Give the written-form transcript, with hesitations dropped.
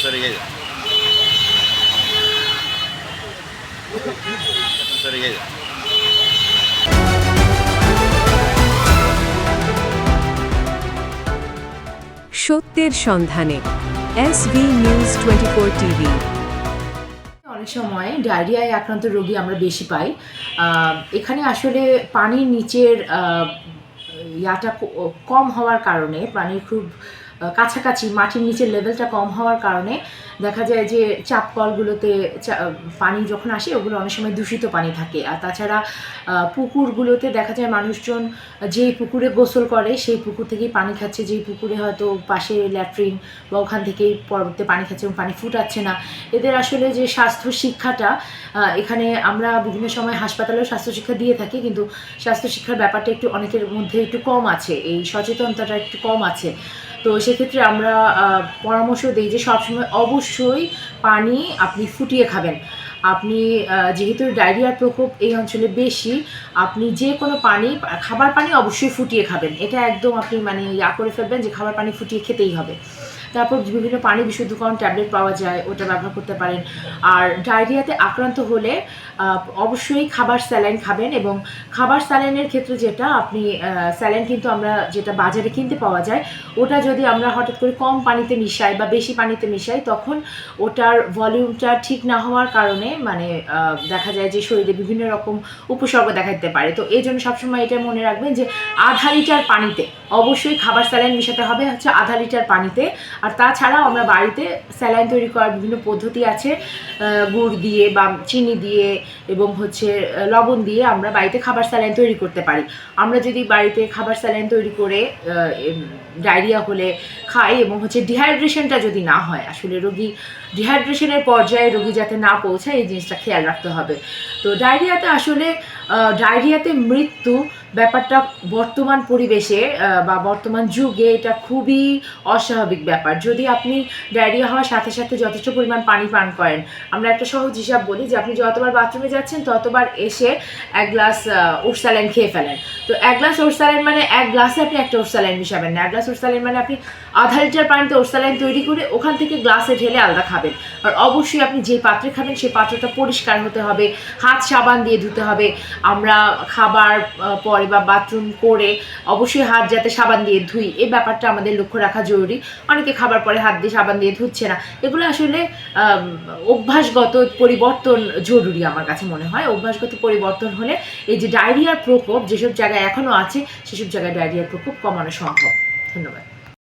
Sorry guys. Sorry guys. সত্যের সন্ধানে SV news 24 TV. অনেক সময় ডায়রিয়ায় আক্রান্ত রোগী আমরা বেশি পাই। এখানে আসলে পানির নিচের কম হওয়ার কারণে, পানির খুব কাছাকাছি মাটির নিচের লেভেলটা কম হওয়ার কারণে দেখা যায় যে চাপ কলগুলোতে পানি যখন আসে ওগুলো অনেক সময় দূষিত পানি থাকে। আর তাছাড়া পুকুরগুলোতে দেখা যায় মানুষজন যেই পুকুরে গোসল করে সেই পুকুর থেকেই পানি খাচ্ছে, যেই পুকুরে হয়তো পাশে ল্যাট্রিন বা ওখান থেকেই পরবর্তী পানি খাচ্ছে এবং পানি ফুটাচ্ছে না। এদের আসলে যে স্বাস্থ্য শিক্ষাটা, এখানে আমরা বিভিন্ন সময় হাসপাতালেও স্বাস্থ্য শিক্ষা দিয়ে থাকি, কিন্তু স্বাস্থ্য শিক্ষার ব্যাপারটা একটু অনেকের মধ্যে একটু কম আছে, এই সচেতনতাটা একটু কম আছে। তো সেক্ষেত্রে আমরা পরামর্শ দিই যে সবসময় অবশ্যই পানি আপনি ফুটিয়ে খাবেন। আপনি যেহেতু ডায়রিয়ার প্রকোপ এই অঞ্চলে বেশি, আপনি যে কোনো পানি, খাবার পানি অবশ্যই ফুটিয়ে খাবেন। এটা একদম আপনি করে ফেলবেন যে খাবার পানি ফুটিয়ে খেতেই হবে। তারপর বিভিন্ন পানি বিশুদ্ধকরণ ট্যাবলেট পাওয়া যায়, ওটা ব্যবহার করতে পারেন। আর ডায়রিয়াতে আক্রান্ত হলে অবশ্যই খাবার স্যালাইন খাবেন, এবং খাবার স্যালাইনের ক্ষেত্রে যেটা আপনি স্যালাইন কিন্তু আমরা যেটা বাজারে কিনতে পাওয়া যায়, ওটা যদি আমরা হঠাৎ করে কম পানিতে মিশাই বা বেশি পানিতে মিশাই, তখন ওটার ভলিউমটা ঠিক না হওয়ার কারণে দেখা যায় যে শরীরে বিভিন্ন রকম উপসর্গ দেখা দিতে পারে। তো এই জন্য সবসময় এটা মনে রাখবেন যে আধা লিটার পানিতে অবশ্যই খাবার স্যালাইন মিশাতে হবে আধা লিটার পানিতে। আর তাছাড়াও আমরা বাড়িতে স্যালাইন তৈরি করার বিভিন্ন পদ্ধতি আছে, গুড় দিয়ে বা চিনি দিয়ে এবং লবণ দিয়ে আমরা বাড়িতে খাবার স্যালাইন তৈরি করতে পারি। আমরা যদি বাড়িতে খাবার স্যালাইন তৈরি করে ডায়রিয়া হলে খাই এবং ডিহাইড্রেশনটা যদি না হয়, আসলে রোগী ডিহাইড্রেশনের পর্যায়ে রোগী যাতে না পৌঁছায় এই জিনিসটা খেয়াল রাখতে হবে। তো ডায়রিয়াতে মৃত্যু ব্যাপারটা বর্তমান পরিবেশে বা বর্তমান যুগে এটা খুবই অস্বাভাবিক ব্যাপার। যদি আপনি ডায়রিয়া হওয়ার সাথে সাথে যথেষ্ট পরিমাণ পানি পান করেন, আমরা একটা সহজ হিসাব বলি যে আপনি যতবার বাথরুমে যাচ্ছেন ততবার এসে এক গ্লাস ওট স্যালাইন খেয়ে ফেলেন। তো এক গ্লাস ওট স্যালাইন মানে এক গ্লাসে আপনি একটা ওট স্যালাইন মিশাবেন না। এক গ্লাস ওট স্যালাইন মানে আপনি আধা লিটার পানিতে ওট স্যালাইন তৈরি করে ওখান থেকে গ্লাসে ঢেলে আলাদা খাবেন। আর অবশ্যই আপনি যে পাত্রে খাবেন সেই পাত্রটা পরিষ্কার হতে হবে, হাত সাবান দিয়ে ধুতে হবে। আমরা খাবার পরে বা বাথরুম করে অবশ্যই হাত যাতে সাবান দিয়ে ধুই, এই ব্যাপারটা আমাদের লক্ষ্য রাখা জরুরি। অনেকে খাবার পরে হাত দিয়ে সাবান দিয়ে ধুচ্ছে না, এগুলো আসলে অভ্যাসগত পরিবর্তন জরুরি আমার কাছে মনে হয়। অভ্যাসগত পরিবর্তন হলে এই যে ডায়রিয়ার প্রকোপ যেসব জায়গায় এখনও আছে সেসব জায়গায় ডায়রিয়ার প্রকোপ কমানো সম্ভব। ধন্যবাদ।